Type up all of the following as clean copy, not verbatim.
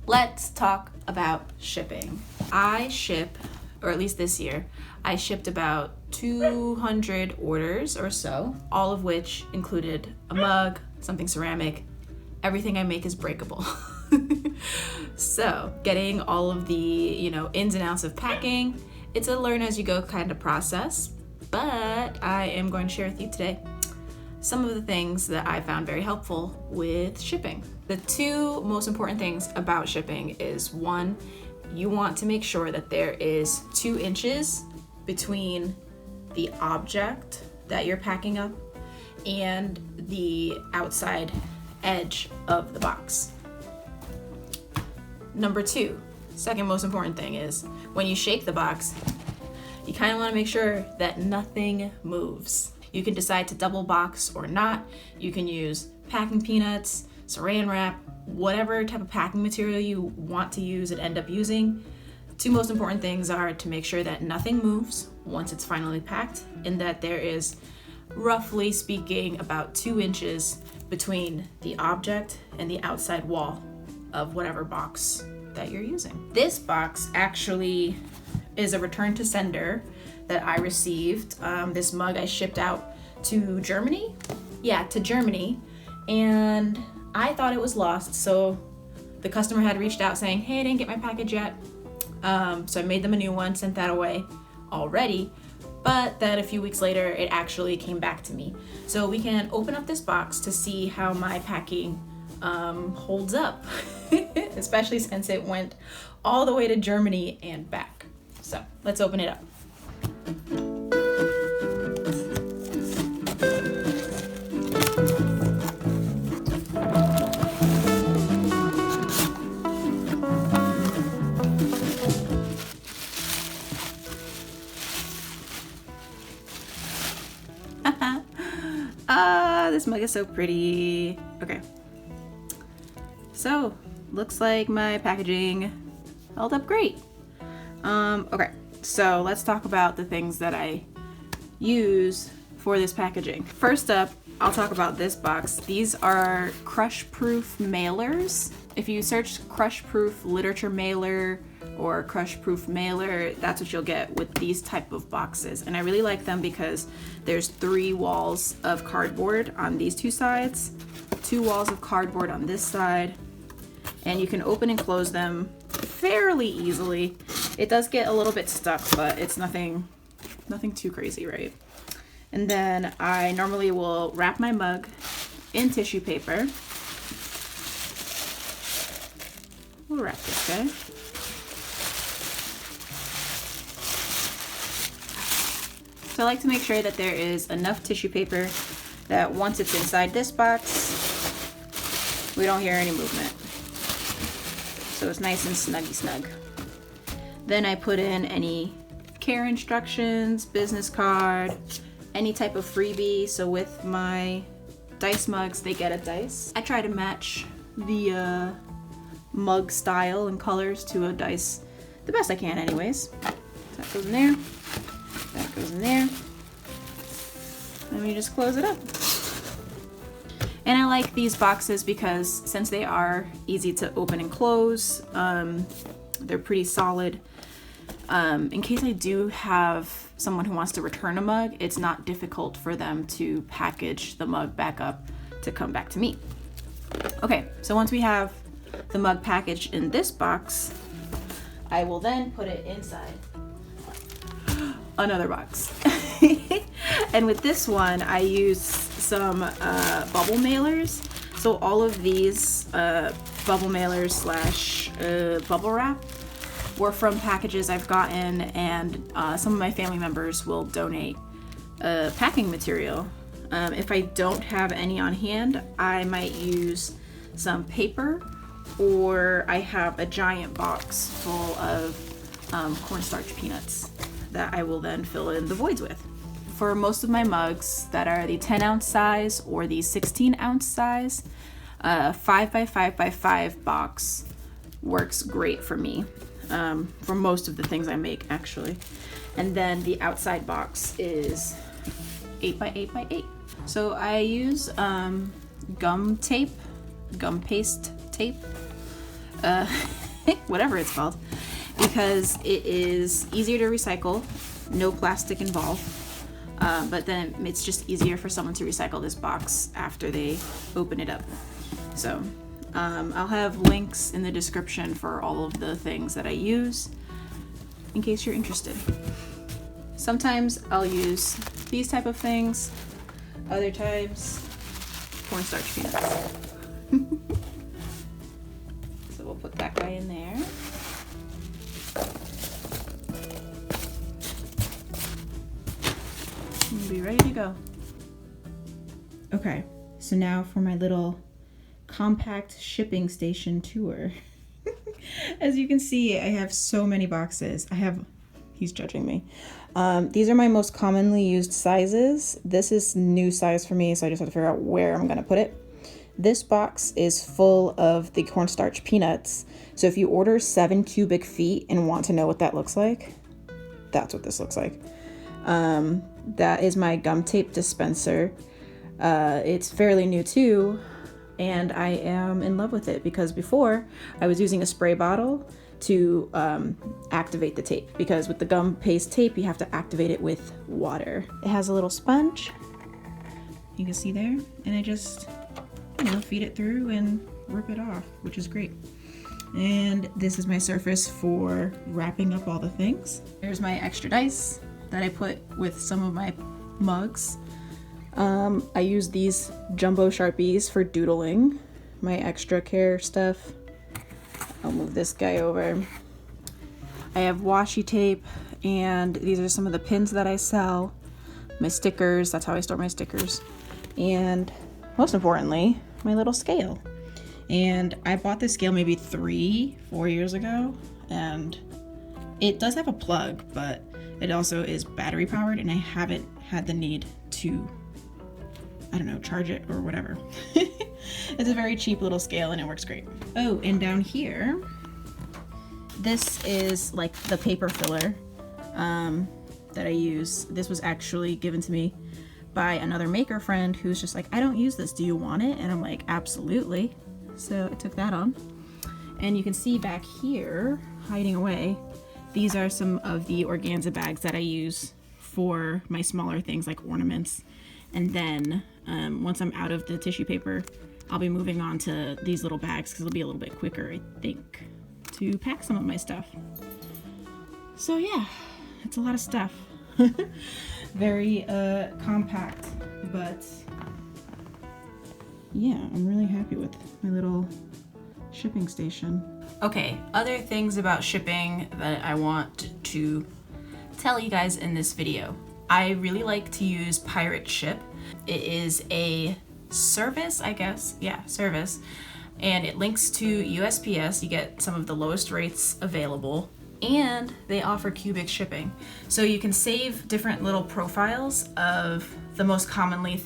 Let's talk about shipping. I ship, or at least this year, I shipped about 200 orders or so, all of which included a mug, something ceramic. Everything I make is breakable. So getting all of the, ins and outs of packing, it's a learn as you go kind of process, but I am going to share with you today some of the things that I found very helpful with shipping. The two most important things about shipping is, one, you want to make sure that there is 2 inches between the object that you're packing up and the outside edge of the box. Number 2, second most important thing is, when you shake the box, you kind of want to make sure that nothing moves. You can decide to double box or not. You can use packing peanuts, saran wrap, whatever type of packing material you want to use and end up using. 2 most important things are to make sure that nothing moves once it's finally packed, and that there is, roughly speaking, about 2 inches between the object and the outside wall of whatever box that you're using. This box actually is a return to sender that I received. This mug I shipped out to Germany. Yeah, to Germany. And I thought it was lost, so the customer had reached out saying, hey, I didn't get my package yet. So I made them a new one, sent that away already. But then a few weeks later, it actually came back to me. So we can open up this box to see how my packing holds up, especially since it went all the way to Germany and back. So let's open it up. This mug is so pretty. Okay. So, looks like my packaging held up great. Okay, so let's talk about the things that I use for this packaging. First up, I'll talk about this box. These are crush-proof mailers. If you search crush-proof literature mailer or crush-proof mailer, that's what you'll get with these type of boxes. And I really like them because there's 3 walls of cardboard on these 2 sides, 2 walls of cardboard on this side, and you can open and close them fairly easily. It does get a little bit stuck, but it's nothing too crazy, right? And then I normally will wrap my mug in tissue paper. We'll wrap this guy. So I like to make sure that there is enough tissue paper that once it's inside this box, we don't hear any movement. So it's nice and snuggy snug. Then I put in any care instructions, business card, any type of freebie. So with my dice mugs, they get a dice. I try to match the mug style and colors to a dice the best I can anyways. So that goes in there, that goes in there. And we just close it up. And I like these boxes because since they are easy to open and close, they're pretty solid. In case I do have someone who wants to return a mug, it's not difficult for them to package the mug back up to come back to me. Okay, so once we have the mug packaged in this box, I will then put it inside another box. And with this one, I use some bubble mailers. So all of these bubble mailers slash bubble wrap were from packages I've gotten, and some of my family members will donate packing material. If I don't have any on hand, I might use some paper, or I have a giant box full of cornstarch peanuts that I will then fill in the voids with. For most of my mugs that are the 10-ounce size or the 16-ounce size, 5x5x5 box works great for me, for most of the things I make actually. And then the outside box is 8x8x8. So I use gum paste tape. whatever it's called, because it is easier to recycle, no plastic involved, but then it's just easier for someone to recycle this box after they open it up. So I'll have links in the description for all of the things that I use in case you're interested. Sometimes I'll use these type of things, other times cornstarch peanuts. So we'll put that guy in there. And we'll be ready to go. Okay, so now for my little compact shipping station tour. As you can see, I have so many boxes. He's judging me. These are my most commonly used sizes. This is new size for me, so I just have to figure out where I'm gonna put it. This box is full of the cornstarch peanuts. So if you order 7 cubic feet and want to know what that looks like, that's what this looks like. That is my gum tape dispenser. It's fairly new too, and I am in love with it because before I was using a spray bottle to activate the tape, because with the gum paste tape you have to activate it with water. It has a little sponge, you can see there, and I just, feed it through and rip it off, which is great. And this is my surface for wrapping up all the things. There's my extra dice that I put with some of my mugs. I use these jumbo Sharpies for doodling, my extra care stuff. I'll move this guy over. I have washi tape, and these are some of the pins that I sell. My stickers, that's how I store my stickers. And most importantly, my little scale. And I bought this scale maybe 3-4 years ago, and it does have a plug, but it also is battery powered, and I haven't had the need to, charge it or whatever. It's a very cheap little scale and it works great. Oh, and down here, this is like the paper filler that I use. This was actually given to me by another maker friend who's just like, I don't use this, do you want it? And I'm like, absolutely. So I took that on. And you can see back here, hiding away, these are some of the organza bags that I use for my smaller things like ornaments. And then once I'm out of the tissue paper, I'll be moving on to these little bags because it'll be a little bit quicker, I think, to pack some of my stuff. So yeah, it's a lot of stuff. Very compact, but yeah, I'm really happy with my little shipping station. Okay, other things about shipping that I want to tell you guys in this video. I really like to use Pirateship. It is a service, I guess. Yeah, service. And it links to USPS. You get some of the lowest rates available, and they offer cubic shipping. So you can save different little profiles of the most commonly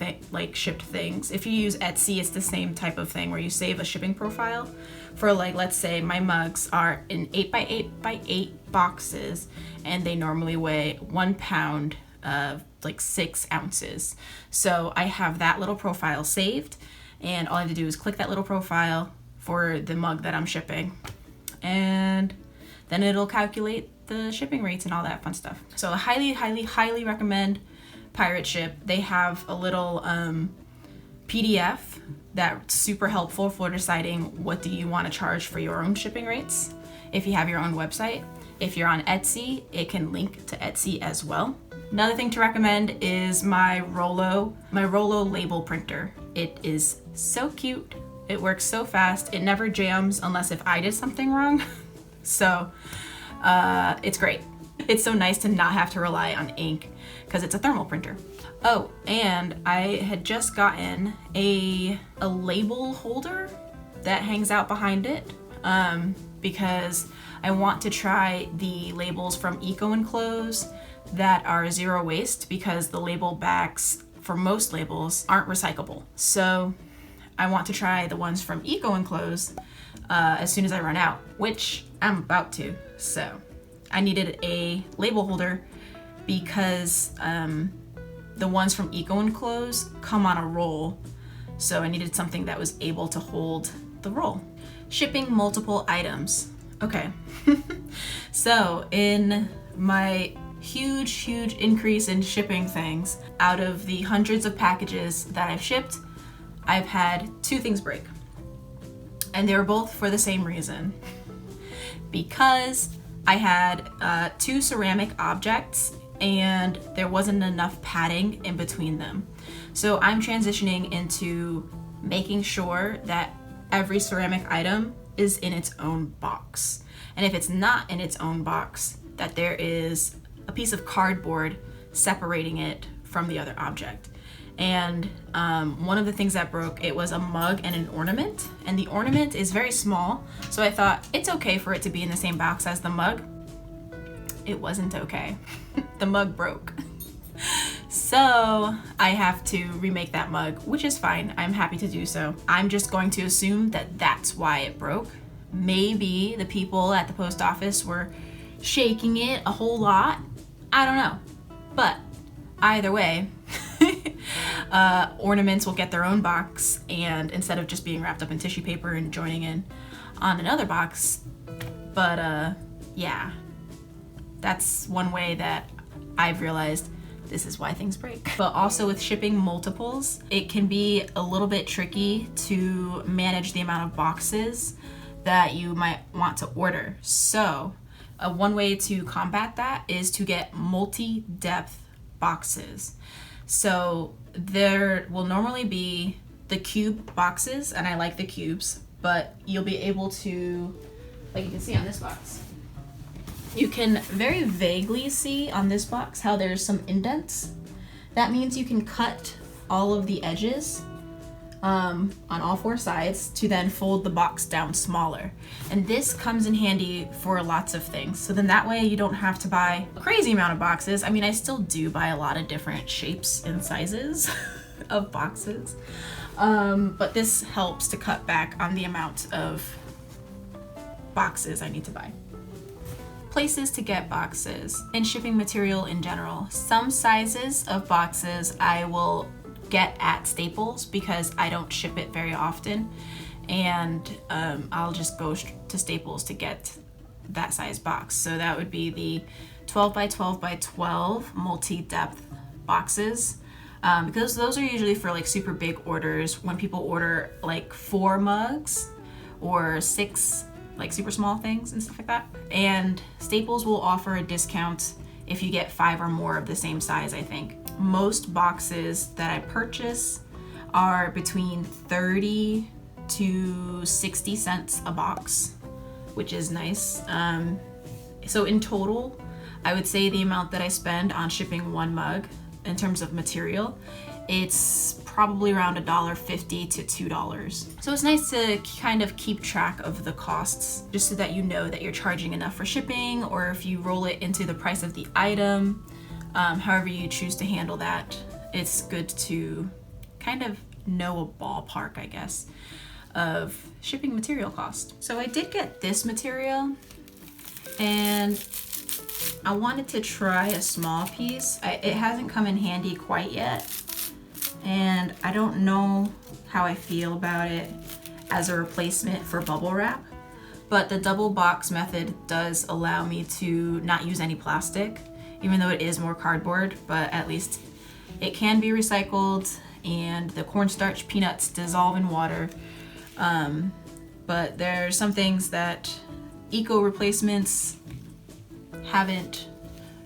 shipped things. If you use Etsy, it's the same type of thing where you save a shipping profile for, like, let's say my mugs are in 8x8x8 boxes, and they normally weigh 1 pound, like 6 ounces. So I have that little profile saved, and all I have to do is click that little profile for the mug that I'm shipping, and then it'll calculate the shipping rates and all that fun stuff. So I highly recommend Pirateship. They have a little PDF that's super helpful for deciding what do you want to charge for your own shipping rates if you have your own website. If you're on Etsy, it can link to Etsy as well. Another thing to recommend is my Rollo label printer. It is so cute. It works so fast. It never jams unless if I did something wrong. So it's great. It's so nice to not have to rely on ink because it's a thermal printer. Oh, and I had just gotten a label holder that hangs out behind it because I want to try the labels from Eco Enclose that are zero waste, because the label backs for most labels aren't recyclable. So I want to try the ones from Eco Enclose as soon as I run out, which I'm about to. So I needed a label holder because the ones from Eco Enclose come on a roll. So I needed something that was able to hold the roll. Shipping multiple items. Okay. So in my huge increase in shipping things, out of the hundreds of packages that I've shipped, I've had 2 things break. And they were both for the same reason. Because I had 2 ceramic objects and there wasn't enough padding in between them. So I'm transitioning into making sure that every ceramic item is in its own box. And if it's not in its own box, that there is a piece of cardboard separating it from the other object. And one of the things that broke, it was a mug and an ornament. And the ornament is very small, so I thought it's okay for it to be in the same box as the mug. It wasn't okay. The mug broke. So I have to remake that mug, which is fine. I'm happy to do so. I'm just going to assume that that's why it broke. Maybe the people at the post office were shaking it a whole lot. I don't know. But either way, ornaments will get their own box, and instead of just being wrapped up in tissue paper and joining in on another box. But yeah, that's one way that I've realized this is why things break. But also with shipping multiples, it can be a little bit tricky to manage the amount of boxes that you might want to order. So one way to combat that is to get multi-depth boxes. So there will normally be the cube boxes, and I like the cubes, but you'll be able to, like you can see on this box, you can very vaguely see on this box how there's some indents. That means you can cut all of the edges on all 4 sides to then fold the box down smaller. And this comes in handy for lots of things. So then that way you don't have to buy a crazy amount of boxes. I mean, I still do buy a lot of different shapes and sizes of boxes. But this helps to cut back on the amount of boxes I need to buy. Places to get boxes and shipping material in general. Some sizes of boxes I will get at Staples because I don't ship it very often, and I'll just go to Staples to get that size box. So that would be the 12 by 12 by 12 multi-depth boxes, because those are usually for like super big orders, when people order like 4 mugs or 6 like super small things and stuff like that. And Staples will offer a discount if you get 5 or more of the same size, I think. Most boxes that I purchase are between 30 to 60 cents a box, which is nice. So in total, I would say the amount that I spend on shipping 1 mug in terms of material, it's probably around $1.50 to $2. So it's nice to kind of keep track of the costs, just so that you know that you're charging enough for shipping, or if you roll it into the price of the item, however you choose to handle that, it's good to kind of know a ballpark, I guess, of shipping material cost. So I did get this material, and I wanted to try a small piece. It hasn't come in handy quite yet, and I don't know how I feel about it as a replacement for bubble wrap, but the double box method does allow me to not use any plastic, even though it is more cardboard, but at least it can be recycled, and the cornstarch peanuts dissolve in water. But there are some things that eco replacements haven't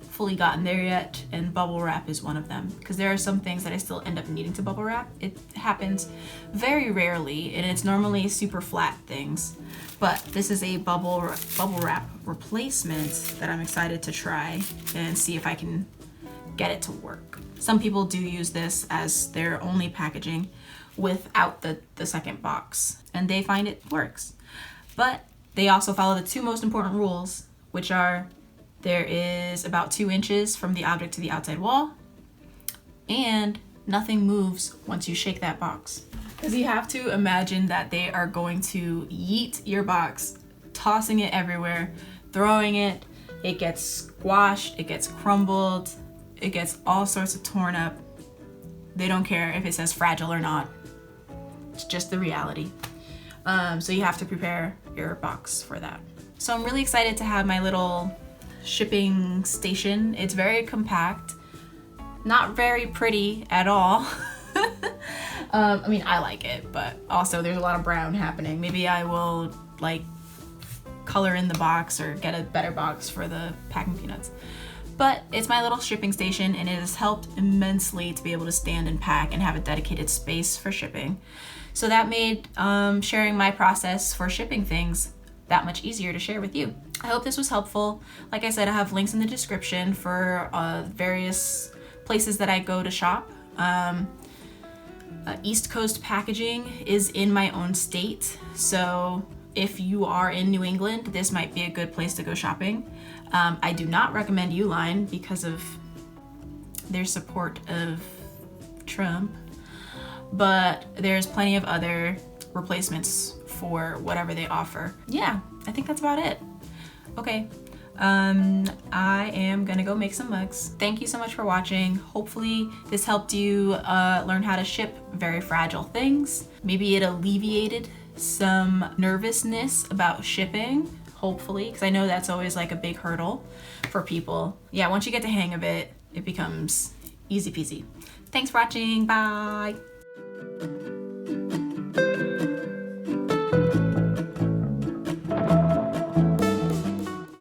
fully gotten there yet, and bubble wrap is one of them, because there are some things that I still end up needing to bubble wrap. It happens very rarely, and it's normally super flat things, but this is a bubble wrap replacement that I'm excited to try and see if I can get it to work. Some people do use this as their only packaging without the second box, and they find it works. But they also follow the 2 most important rules, which are there is about 2 inches from the object to the outside wall, and nothing moves once you shake that box. Because you have to imagine that they are going to yeet your box, tossing it everywhere, throwing it, it gets squashed, it gets crumbled, it gets all sorts of torn up. They don't care if it says fragile or not. It's just the reality. So you have to prepare your box for that. So I'm really excited to have my little shipping station. It's very compact, not very pretty at all. I mean, I like it, but also there's a lot of brown happening. Maybe I will like color in the box or get a better box for the packing peanuts. But it's my little shipping station, and it has helped immensely to be able to stand and pack and have a dedicated space for shipping. So that made sharing my process for shipping things that much easier to share with you. I hope this was helpful. Like I said, I have links in the description for various places that I go to shop. East Coast Packaging is in my own state, so if you are in New England, this might be a good place to go shopping. I do not recommend Uline because of their support of Trump, but there's plenty of other replacements for whatever they offer. Yeah, I think that's about it. Okay, I am gonna go make some mugs. Thank you so much for watching. Hopefully this helped you learn how to ship very fragile things. Maybe it alleviated some nervousness about shipping, hopefully, because I know that's always like a big hurdle for people. Yeah, once you get the hang of it, it becomes easy peasy. Thanks for watching, bye.